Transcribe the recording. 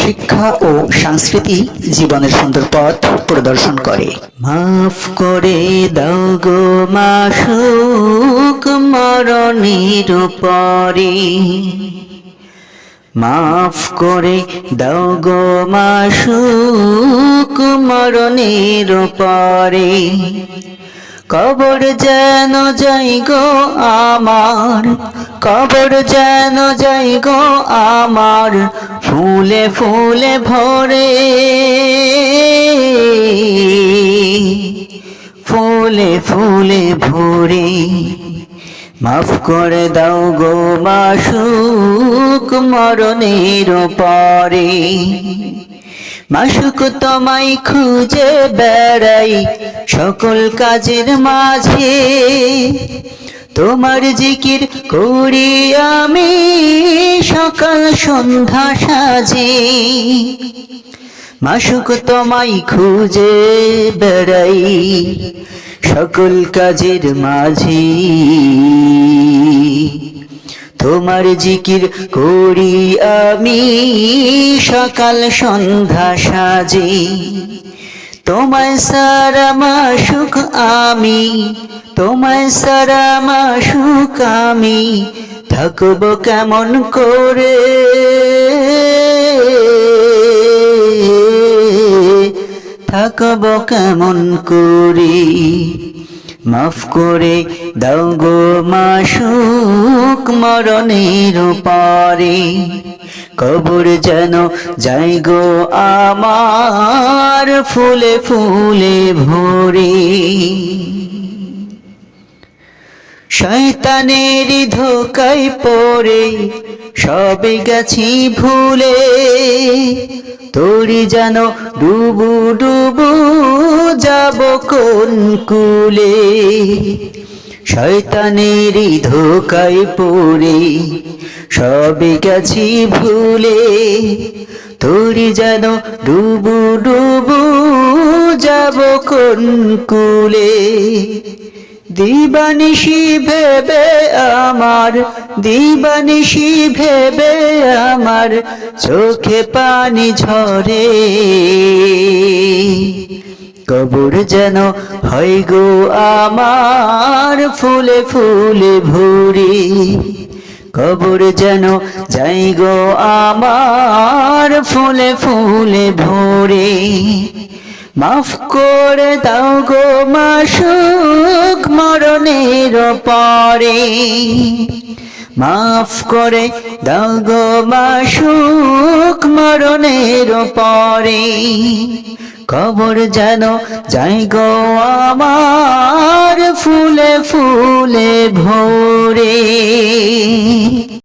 শিক্ষা ও সংস্কৃতি জীবনের সুন্দর পথ প্রদর্শন করে। মাফ করে দাও গো মাসুক মরণের পরে, মাফ করে দাও গো মাসুক মরণের পরে, কবর যেন যাই গো আমার, কবর যেন যাই গো আমার ফুলে ফুলে ভরে, ফুলে ফুলে ভরে। মাফ করে দাও গো মাসুক মরণের পরে, মাসুক তোমায় খুঁজে বেড়াই সকল কাজের মাঝে, তোমার জিকির করি আমি সকাল সন্ধ্যা সাজে। মাসুক তোমায় খুঁজে বেড়াই সকল কাজের মাঝে, তোমার জিকির করি আমি সকাল সন্ধ্যা সাজে। তোমায় সারা মাসুক আমি, তোমায় সারা মাসুক আমি থাকবো কেমন করে, থাকবো কেমন করে। মাফ করে দাও গো মাসুক মরণের পরে, কবর যেন যাই গো আমার ফুলে ফুলে ভরে। শয়তানের ধোকায় পড়ে সবে গেছি ভুলে, তোরি যেন ডুবু ডুবু যাব কোন কুলে। শয়তানের ধোকায় পড়ে সবে গেছি ভুলে, তোরি যেন ডুবু ডুবু যাব কোন কুলে। দিবানিশি ভেবে আমার, দিবানিশি ভেবে আমার চোখে পানি ঝরে, কবর যেন হয় গো আমার ফুলে ফুলে ভরে, কবর যেন যাই গো আমার ফুলে ফুলে ভরে। মাফ করে দাও গো মাসুক মরণের পরে, মাফ করে দাও গো মাসুক মরণের পরে, কবর যেন যাই গো আমার ফুলে ফুলে ভরে।